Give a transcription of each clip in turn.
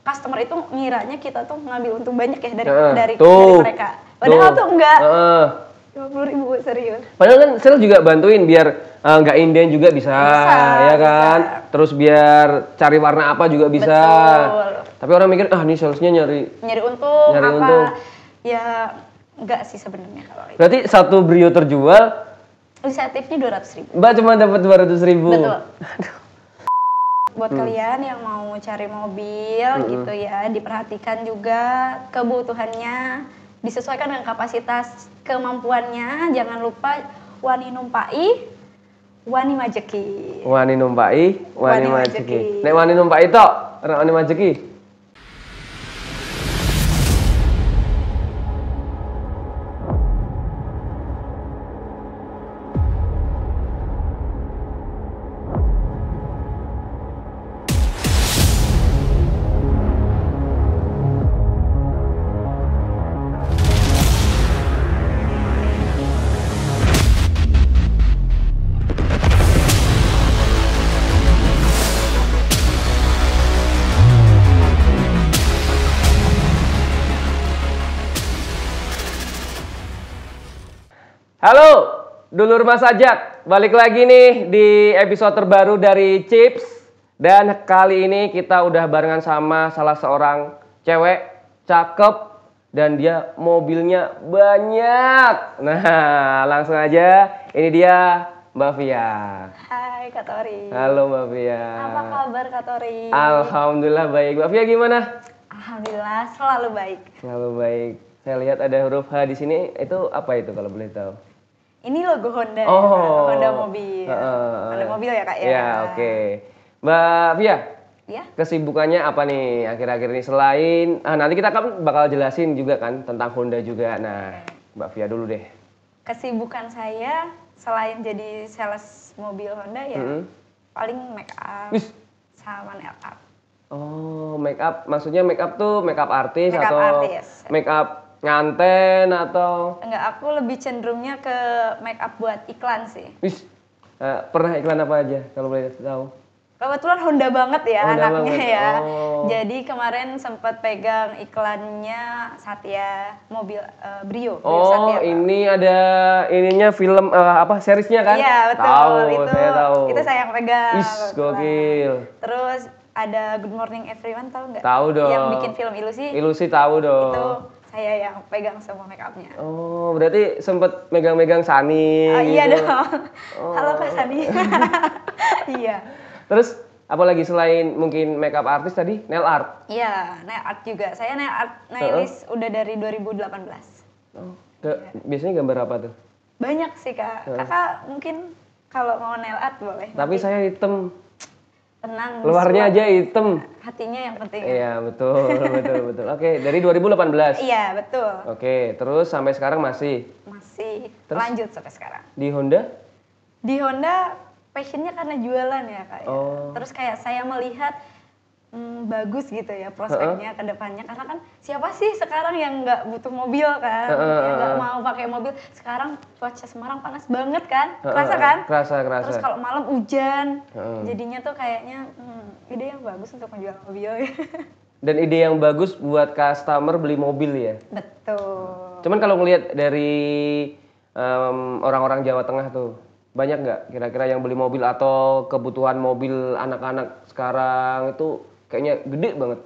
customer itu ngiranya kita tuh ngambil untung banyak ya dari mereka. Padahal tuh enggak. 50.000 serius. Padahal kan sales juga bantuin biar nggak inden juga bisa ya kan. Bisa. Terus biar cari warna apa juga bisa. Betul. Tapi orang mikir ini salesnya nyari untung. Ya enggak sih sebenarnya kalau itu. Berarti satu Brio terjual insentifnya 200.000. Mbak cuma dapat 200.000. Betul. Buat kalian yang mau cari mobil gitu ya, diperhatikan juga kebutuhannya, disesuaikan dengan kapasitas kemampuannya. Jangan lupa wani numpai, wani majeki. Wani numpai, wani majeki. Nek wani numpai tok, ora wani majeki. Halo, dulur Mas Ajat, balik lagi nih di episode terbaru dari Chips. Dan kali ini kita udah barengan sama salah seorang cewek, cakep, dan dia mobilnya banyak. Nah, langsung aja, ini dia Mbak Via. Hai Kak Tori. Halo Mbak Via. Apa kabar Kak Tori? Alhamdulillah baik. Mbak Via gimana? Alhamdulillah selalu baik. Selalu baik. Saya lihat ada huruf H di sini, itu apa itu kalau boleh tahu? Ini logo Honda, Honda mobil. Honda mobil ya Kak ya? Ya, oke. Mbak Via, ya? Kesibukannya apa nih akhir-akhir ini selain, nanti kita kan bakal jelasin juga kan tentang Honda juga. Nah, Mbak Via dulu deh. Kesibukan saya selain jadi sales mobil Honda ya, paling make up sama nail art. Oh, make up, maksudnya make up tuh make up artis make atau artist. Make up nganten atau? Enggak, aku lebih cenderungnya ke make up buat iklan sih. Pernah iklan apa aja kalau boleh tahu? Kebetulan Honda banget ya Honda anaknya banget. ya. Oh. Jadi kemarin sempat pegang iklannya Satya mobil Brio. Oh, Satya, ini ada ininya film seriesnya kan? Iya, betul. Tahu, saya tahu. Itu saya yang pegang. Gokil. Terus ada Good Morning Everyone, tahu nggak? Tahu dong. Yang bikin film Ilusi. Ilusi tahu dong. Itu saya yang pegang semua make up-nya. Oh, berarti sempet megang-megang Sani. Iya gitu. dong. Halo Kak Sani. Iya. Terus apalagi selain mungkin make up artis tadi, nail art? Iya, nail art juga. Saya nail art nailis udah dari 2018. Oh, biasanya gambar apa tuh? Banyak sih Kak. Kakak mungkin kalau mau nail art boleh. Tapi saya hitam. Tenang. Luarnya aja hitam. Hatinya yang penting. Iya, betul. Oke, dari 2018? Iya, betul. Oke, terus sampai sekarang masih? Masih, terus, lanjut sampai sekarang. Di Honda? Di Honda, passionnya karena jualan ya Kak. Oh. Terus kayak saya melihat bagus gitu ya prospeknya ke depannya. Karena kan siapa sih sekarang yang nggak butuh mobil kan? Yang nggak mau pakai mobil. Sekarang cuaca Semarang panas banget kan? Kerasa kan? Kerasa. Terus kalau malam hujan, jadinya tuh kayaknya ide yang bagus untuk menjual mobil. Dan ide yang bagus buat customer beli mobil ya? Betul. Cuman kalau ngelihat dari orang-orang Jawa Tengah tuh, banyak nggak kira-kira yang beli mobil atau kebutuhan mobil anak-anak sekarang itu kayaknya gede banget?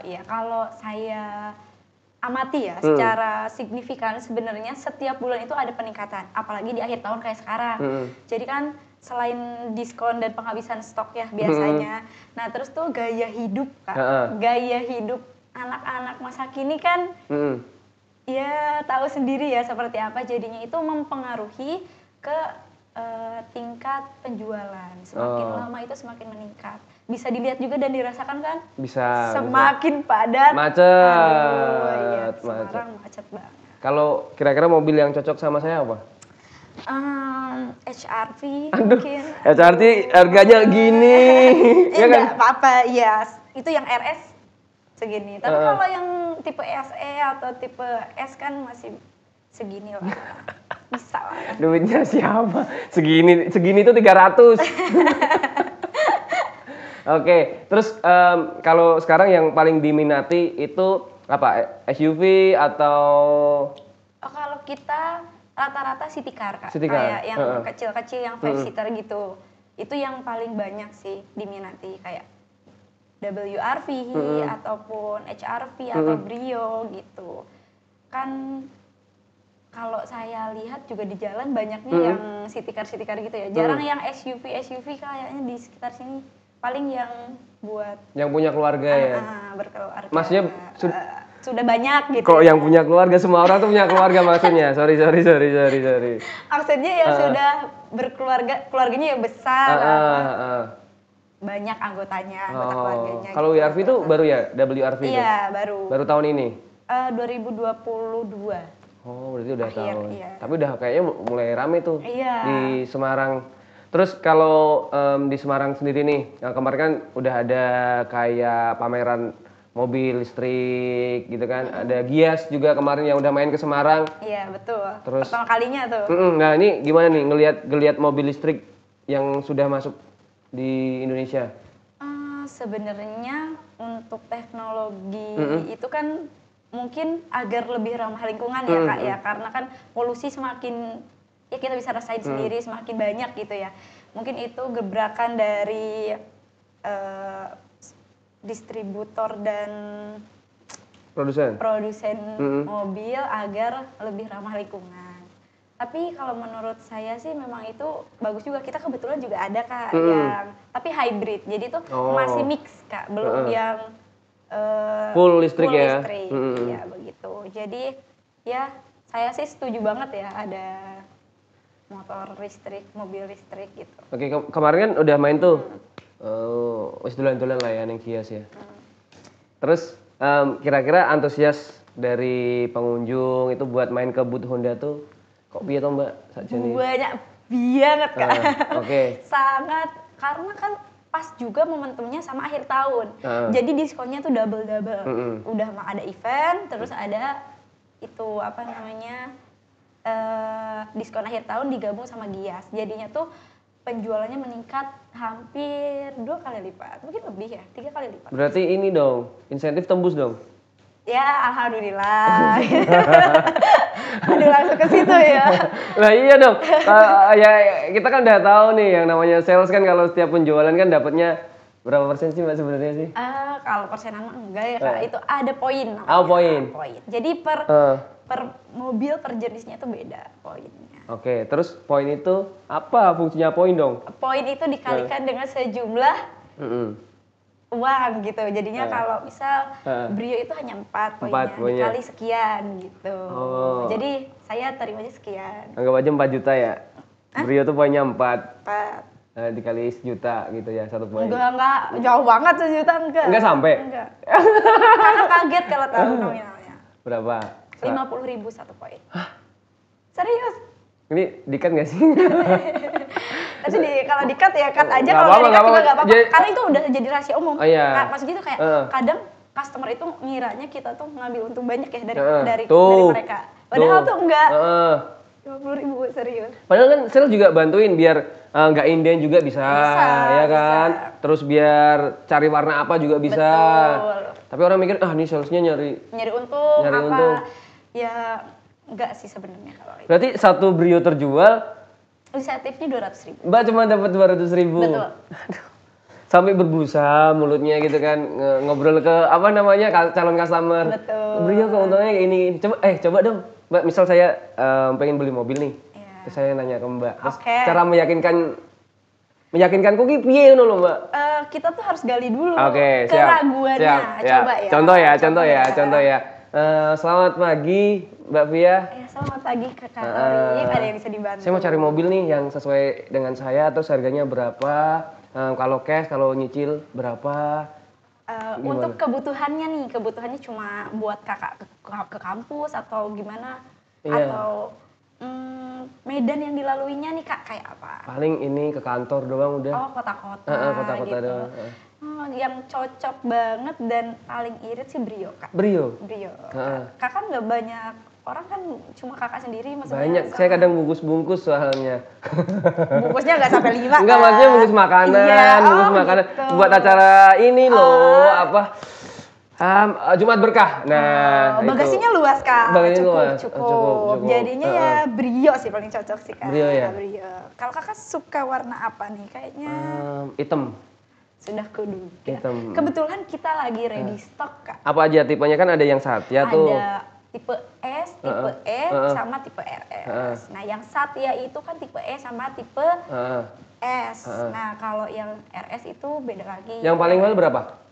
Iya, kalau saya amati ya secara signifikan sebenarnya setiap bulan itu ada peningkatan, apalagi di akhir tahun kayak sekarang. Jadi kan selain diskon dan penghabisan stok ya biasanya. Nah terus tuh gaya hidup Kak, gaya hidup anak-anak masa kini kan ya tahu sendiri ya seperti apa, jadinya itu mempengaruhi ke tingkat penjualan. Semakin lama itu semakin meningkat. Bisa dilihat juga dan dirasakan kan? Bisa. Semakin padat. Macet. Semarang macet banget. Kalau kira-kira mobil yang cocok sama saya apa? HRV mungkin. mungkin. HRV harganya gini. Ya kan? Apa-apa, ya. Itu yang RS segini. Tapi kalau yang tipe SE atau tipe S kan masih segini lah. Bisa lah. Duitnya siapa? Segini tuh 300. Oke, terus kalau sekarang yang paling diminati itu apa? SUV atau Oh, kalau kita rata-rata city car, Kak. City car? Kayak yang kecil-kecil yang 5 seater gitu. Itu yang paling banyak sih diminati, kayak WRV ataupun HRV atau Brio gitu. Kan kalau saya lihat juga di jalan banyaknya yang city car gitu ya. Jarang yang SUV kayaknya di sekitar sini. Paling yang buat yang punya keluarga ya? Berkeluarga. Maksudnya sudah banyak gitu. Kok yang punya keluarga, semua orang tuh punya keluarga maksudnya? Sorry. Maksudnya ya sudah berkeluarga, keluarganya ya besar. Banyak anggota keluarganya. Kalau gitu. WRV itu baru ya? WRV itu? Iya, baru. Baru tahun ini? 2022. Oh, berarti udah Akhir, tahun. iya. Tapi udah kayaknya mulai rame tuh Iya. di Semarang. Terus kalau di Semarang sendiri nih, kemarin kan udah ada kayak pameran mobil listrik gitu kan. Ada Gias juga kemarin yang udah main ke Semarang. Iya, betul. Terus pertama kalinya tuh. Nah, ini gimana nih ngelihat mobil listrik yang sudah masuk di Indonesia? Sebenarnya untuk teknologi itu kan mungkin agar lebih ramah lingkungan ya Kak ya, karena kan polusi semakin ya kita bisa rasain sendiri semakin banyak gitu ya. Mungkin itu gebrakan dari distributor dan produsen mobil agar lebih ramah lingkungan. Tapi kalau menurut saya sih memang itu bagus juga. Kita kebetulan juga ada Kak yang tapi hybrid. Jadi itu masih mix Kak, belum yang full listrik ya. Iya begitu. Jadi ya saya sih setuju banget ya ada motor listrik, mobil listrik gitu. Oke, kemarin kan udah main tuh. Wis dolan-dolan lah ya neng Gias ya. Terus kira-kira antusias dari pengunjung itu buat main ke booth Honda tuh kok piye toh Mbak sakjane? Banyak banget Kak. Oke. Sangat, karena kan pas juga momentumnya sama akhir tahun. Jadi diskonnya tuh double. Udah ada event, terus ada itu apa namanya diskon akhir tahun digabung sama Gias. Jadinya tuh penjualannya meningkat hampir 2 kali lipat, mungkin lebih ya, 3 kali lipat. Berarti ini dong, insentif tembus dong? Ya, alhamdulillah. Aduh, langsung ke situ ya. Lah iya dong. Ya kita kan udah tahu nih yang namanya sales kan kalau setiap penjualan kan dapatnya berapa persen sih Mbak sebenarnya sih? Kalau persenan mah enggak ya Kak, itu ada poin namanya. Oh, poin. Jadi per mobil per jenisnya itu beda poinnya. Oke, terus poin itu apa fungsinya poin dong? Poin itu dikalikan dengan sejumlah uang gitu. Jadinya kalau misal Brio itu hanya 4 poinnya, dikali sekian gitu. Jadi saya terimanya sekian. Anggap aja 4 juta ya? Brio tuh poinnya 4. Dikali sejuta gitu ya, 1 poin. Enggak, jauh banget 1 juta enggak. Enggak sampai? Enggak. Karena kaget kalau tahu nominalnya. Berapa? 50.000 1 poin. Hah? Serius? Ini di-cut nggak sih? Tapi kalau di-cut ya cut aja, kalau nggak di-cut juga nggak apa-apa. Karena itu udah jadi rahasia umum. Oh, iya. Maksudnya itu kayak kadang customer itu ngiranya kita tuh ngambil untung banyak ya dari mereka. Padahal tuh enggak. 50.000 serius. Padahal kan sales juga bantuin biar nggak inden juga bisa ya kan. Bisa. Terus biar cari warna apa juga bisa. Betul. Tapi orang mikir ini salesnya nyari untung. Ya enggak sih sebenarnya kalau itu. Berarti 1 Brio terjual insentifnya 200.000. Mbak cuma dapat 200.000. Betul. Sampai berbusa mulutnya gitu kan, ngobrol ke apa namanya calon customer. Betul. Brio keuntungannya kayak ini. Coba dong Mbak, misal saya pengen beli mobil nih. Terus saya nanya ke Mbak. Terus cara meyakinkan kuki piye ngono lho Mbak? Kita tuh harus gali dulu keraguannya. Coba ya. Contoh ya. Selamat pagi Mbak Via. Ya, selamat pagi ke Kak Tori. Ada yang bisa dibantu? Saya mau cari mobil nih yang sesuai dengan saya, terus harganya berapa? Kalau cash, kalau nyicil berapa? Untuk kebutuhannya cuma buat kakak ke kampus atau gimana? Iya. Atau medan yang dilaluinya nih Kak kayak apa? Paling ini ke kantor doang udah. Oh, kota-kota. Kota-kota gitu. Doang. Yang cocok banget dan paling irit sih Brio, Kak. Brio? Brio. Kakak nggak banyak, orang kan cuma kakak sendiri maksudnya. Banyak, saya kadang bungkus-bungkus soalnya. Bungkusnya nggak sampai 5 Enggak, maksudnya bungkus makanan, iya, bungkus makanan. gitu. Buat acara ini loh, Jumat Berkah. Nah, bagasinya luas, Kak. Cukup. Jadinya ya Brio sih paling cocok sih, Kak. Brio ya? Brio. Kalau kakak suka warna apa nih? Kayaknya hitam. Sudah kuduga. Hitam. Kebetulan kita lagi ready stock, Kak. Apa aja tipenya, kan ada yang Satya tuh. Ada tipe S, tipe E, sama tipe RS. Nah, yang Satya itu kan tipe E sama tipe S. Nah, kalau yang RS itu beda lagi. Yang paling mahal berapa?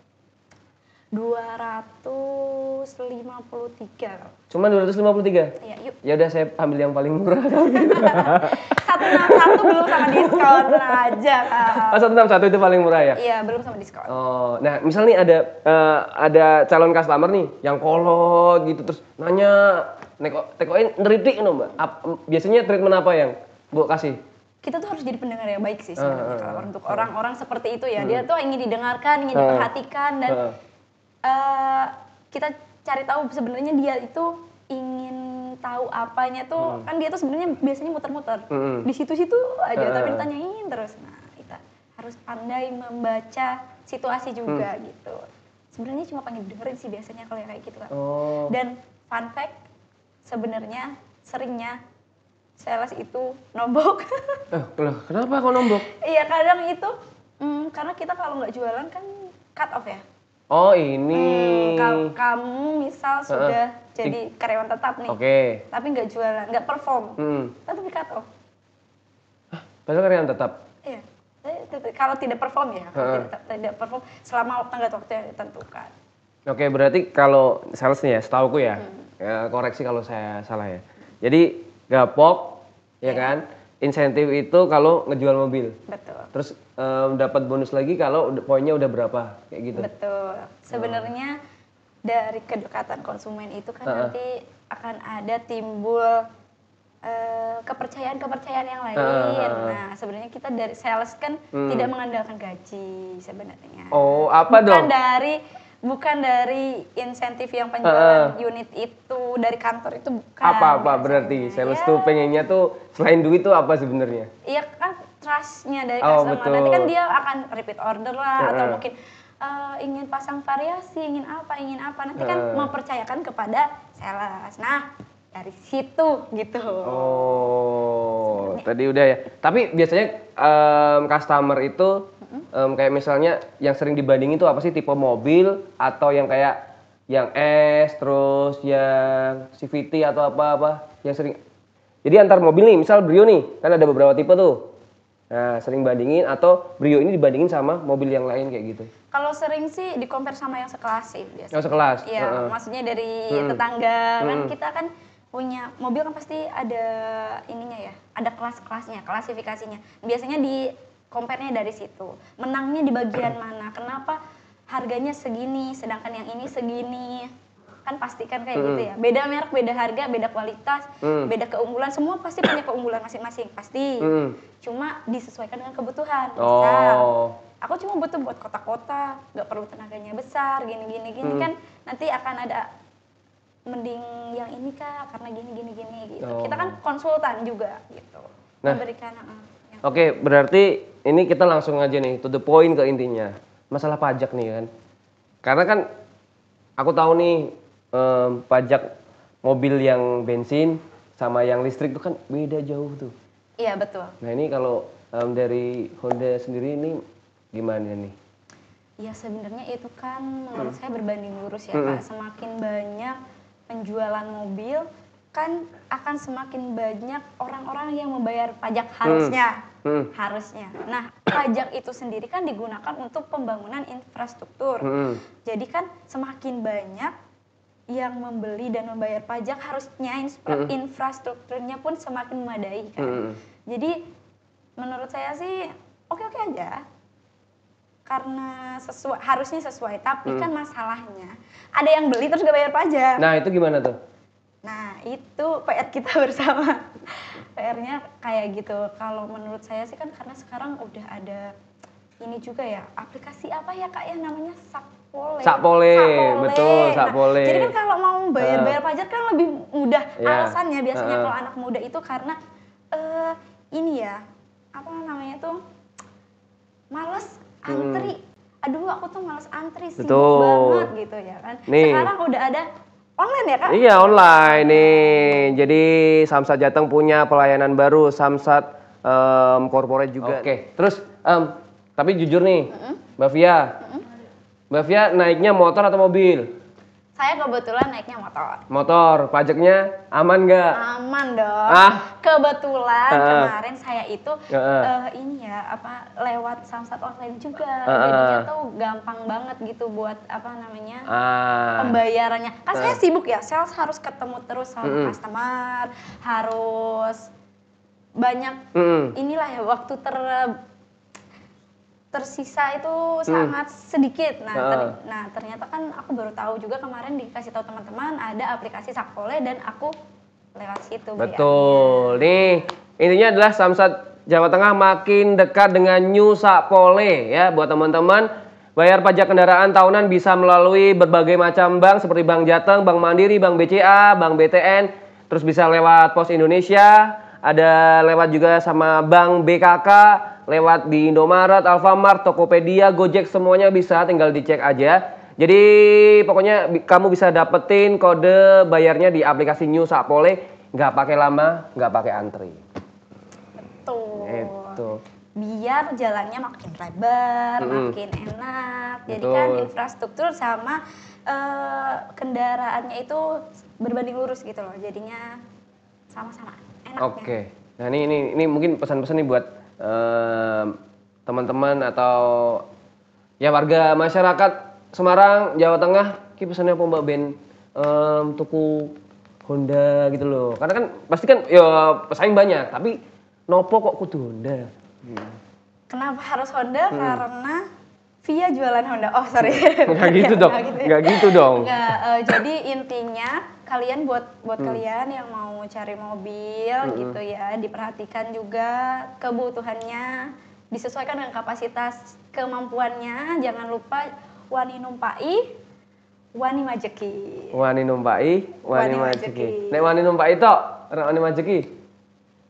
253. Cuma 253? Iya, yuk. Ya udah, saya ambil yang paling murah. 161 belum sama diskon aja, Kak. 161 itu paling murah ya? Iya, belum sama diskon. Oh, nah misal nih ada calon customer nih yang kolot gitu, terus nanya, tekoin neritik no, Mbak. Biasanya treatment apa yang Bu kasih? Kita tuh harus jadi pendengar yang baik sih sebenarnya kalau untuk orang-orang seperti itu ya. Dia tuh ingin didengarkan, ingin diperhatikan, dan kita cari tahu sebenarnya dia itu ingin tahu apanya tuh. Kan dia tuh sebenarnya biasanya muter-muter di situ-situ aja, tapi ditanyain terus. Nah, kita harus pandai membaca situasi juga gitu. Sebenarnya cuma pengen dengerin sih biasanya kalau yang kayak gitu, Kak. Dan fun fact, sebenarnya seringnya sales itu nombok. Kenapa kok nombok? Iya, kadang itu karena kita kalau nggak jualan kan cut off ya. Oh, ini. Kamu misal sudah jadi karyawan tetap nih. Tapi nggak jualan, nggak perform. Tetap di cut off. Padahal karyawan tetap? Iya. Kalau tidak perform ya, tidak perform selama tenggat waktu yang ditentukan. Oke, berarti kalau sales nih ya, setauku ya, koreksi kalau saya salah ya. Jadi gapok, ya kan? Insentif itu kalau ngejual mobil. Betul. Terus dapat bonus lagi kalau poinnya udah berapa, kayak gitu. Betul. Sebenarnya dari kedekatan konsumen itu kan nanti akan ada timbul kepercayaan yang lain. Nah, sebenarnya kita dari sales kan tidak mengandalkan gaji sebenarnya. Oh, apa dong? Bukan dari insentif yang penjualan unit itu dari kantor itu bukan. Apa berarti sales tuh pengennya tuh selain duit tuh apa sebenarnya? Iya kan, trustnya dari customer. Nanti kan dia akan repeat order lah, atau mungkin ingin pasang variasi, ingin apa. Nanti kan mempercayakan kepada sales. Nah, dari situ gitu. Oh, tadi udah ya. Tapi biasanya customer itu kayak misalnya yang sering dibandingin itu apa sih, tipe mobil atau yang kayak yang S, terus yang CVT atau apa yang sering. Jadi antar mobil nih, misal Brio nih, kan ada beberapa tipe tuh. Nah, sering bandingin atau Brio ini dibandingin sama mobil yang lain kayak gitu. Kalau sering sih di-compare sama yang sekelas sih biasanya. Yang sekelas? Iya, maksudnya dari tetangga. Kan kita kan punya mobil kan pasti ada ininya ya, ada kelas-kelasnya, klasifikasinya. Biasanya di compare-nya dari situ. Menangnya di bagian mana? Kenapa harganya segini, sedangkan yang ini segini? Kan pasti kan kayak gitu ya. Beda merek, beda harga, beda kualitas, beda keunggulan. Semua pasti punya keunggulan masing-masing, pasti. Cuma disesuaikan dengan kebutuhan. Misal, aku cuma butuh buat kota-kota, nggak perlu tenaganya besar, gini kan nanti akan ada mending yang ini Kak, karena gini gitu. Kita kan konsultan juga gitu. Nah, memberikan Oke, berarti ini kita langsung aja nih to the point, ke intinya. Masalah pajak nih kan. Karena kan aku tahu nih pajak mobil yang bensin sama yang listrik itu kan beda jauh tuh. Iya, betul. Nah, ini kalau dari Honda sendiri ini gimana nih? Ya sebenarnya itu kan menurut saya berbanding lurus ya Kak. Semakin banyak penjualan mobil kan akan semakin banyak orang-orang yang membayar pajak harusnya. Nah, pajak itu sendiri kan digunakan untuk pembangunan infrastruktur. Jadi kan semakin banyak yang membeli dan membayar pajak, harusnya infrastrukturnya pun semakin memadai kan. Jadi menurut saya sih oke-oke aja. Karena harusnya sesuai, tapi kan masalahnya ada yang beli terus gak bayar pajak. Nah, itu gimana tuh? Nah, itu PR kita bersama. PR-nya kayak gitu. Kalau menurut saya sih kan karena sekarang udah ada ini juga ya, aplikasi apa ya Kak ya namanya Sakpole. Sakpole, betul, Sakpole. Nah, jadi kan kalau mau bayar pajak kan lebih mudah alasannya biasanya kalau anak muda itu karena ini ya, apa namanya tuh, males antri. Aduh aku tuh males antri, sibuk banget gitu ya kan. Sekarang udah ada online ya Kak? Iya online nih. Jadi Samsat Jateng punya pelayanan baru, Samsat corporate juga. Oke. Terus tapi jujur nih, Mbak Via. Mbak Via naiknya motor atau mobil? Saya kebetulan naiknya motor. Motor, pajaknya aman nggak? Aman dong. Kebetulan kemarin saya itu ini ya apa lewat Samsat online juga. Jadinya tuh gampang banget gitu buat apa namanya pembayarannya. Kan saya sibuk ya, sales harus ketemu terus sama customer, harus banyak inilah ya waktu tersisa itu sangat sedikit. Nah, ternyata kan aku baru tahu juga kemarin dikasih tahu teman-teman ada aplikasi Sakpole dan aku lewat situ. Betul. Nih, intinya adalah Samsat Jawa Tengah makin dekat dengan New Sakpole ya buat teman-teman. Bayar pajak kendaraan tahunan bisa melalui berbagai macam bank seperti Bank Jateng, Bank Mandiri, Bank BCA, Bank BTN, terus bisa lewat Pos Indonesia, ada lewat juga sama Bank BKK, lewat di Indomaret, Alfamart, Tokopedia, Gojek, semuanya bisa, tinggal dicek aja. Jadi pokoknya kamu bisa dapetin kode bayarnya di aplikasi New Sakpole, nggak pakai lama, nggak pakai antri. Betul. Itu. Biar jalannya makin lebar, makin enak. Jadi kan infrastruktur sama kendaraannya itu berbanding lurus gitu loh. Jadinya sama-sama enaknya. Oke. Nah ini mungkin pesan-pesan nih buat teman-teman atau ya warga masyarakat Semarang, Jawa Tengah, ki pesannya apa Mbak Ben tuku Honda gitu loh. Karena kan pasti kan ya pesaing banyak, tapi nopo kok kudu Honda? Kenapa harus Honda? Karena Via jualan Honda. Oh sorry. Nggak gitu dong. Nggak gitu dong. Jadi intinya kalian buat kalian yang mau cari mobil gitu ya, diperhatikan juga kebutuhannya, disesuaikan dengan kapasitas kemampuannya. Jangan lupa wani numpai, wani majeki. Wani numpai, wani majeki. Nek wani numpai tok, ora wani majeki.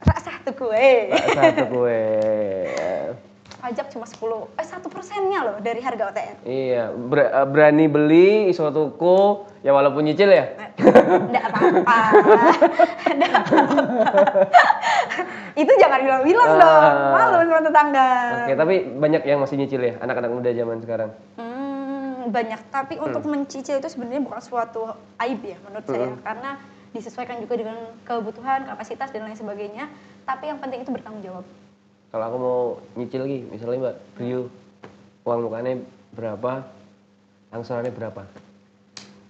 Rasa tuh kue. Rasa tuh kue. Pajak cuma 1%-nya loh dari harga OTR. Iya, berani beli, iso tuku, ya walaupun nyicil ya. Enggak apa-apa. Itu jangan bilang-bilang dong, malu sama tetangga. Oke, tapi banyak yang masih nyicil ya, anak-anak muda zaman sekarang. Banyak, tapi untuk mencicil itu sebenarnya bukan suatu aib ya menurut saya, karena disesuaikan juga dengan kebutuhan, kapasitas dan lain sebagainya. Tapi yang penting itu bertanggung jawab. Kalau aku mau nyicil lagi, misalnya Mbak Rio, uang mukanya berapa, angsurannya berapa?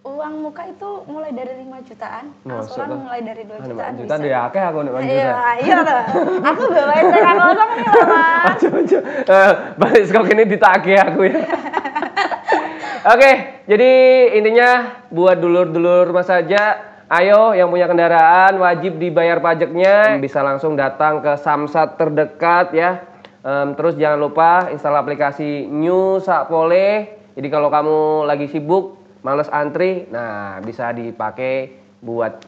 Uang muka itu mulai dari 5 jutaan, angsuran mulai dari 2 jutaan. 5 juta dia akeh aku 5 juta. Iya loh, aku bawain sekarang kosong nih Mas. Aja. Balik skok ini ditagih aku ya. Oke, jadi intinya buat dulur-dulur Mas saja. Ayo yang punya kendaraan wajib dibayar pajaknya, bisa langsung datang ke Samsat terdekat ya. Terus jangan lupa install aplikasi New Sakpole. Jadi kalau kamu lagi sibuk, males antri, nah bisa dipakai buat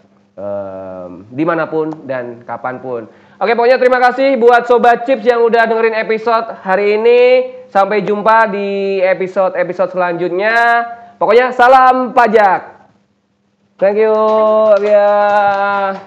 dimanapun dan kapanpun. Oke, pokoknya terima kasih buat Sobat Chips yang udah dengerin episode hari ini. Sampai jumpa di episode selanjutnya. Pokoknya salam pajak. Thank you. Ya.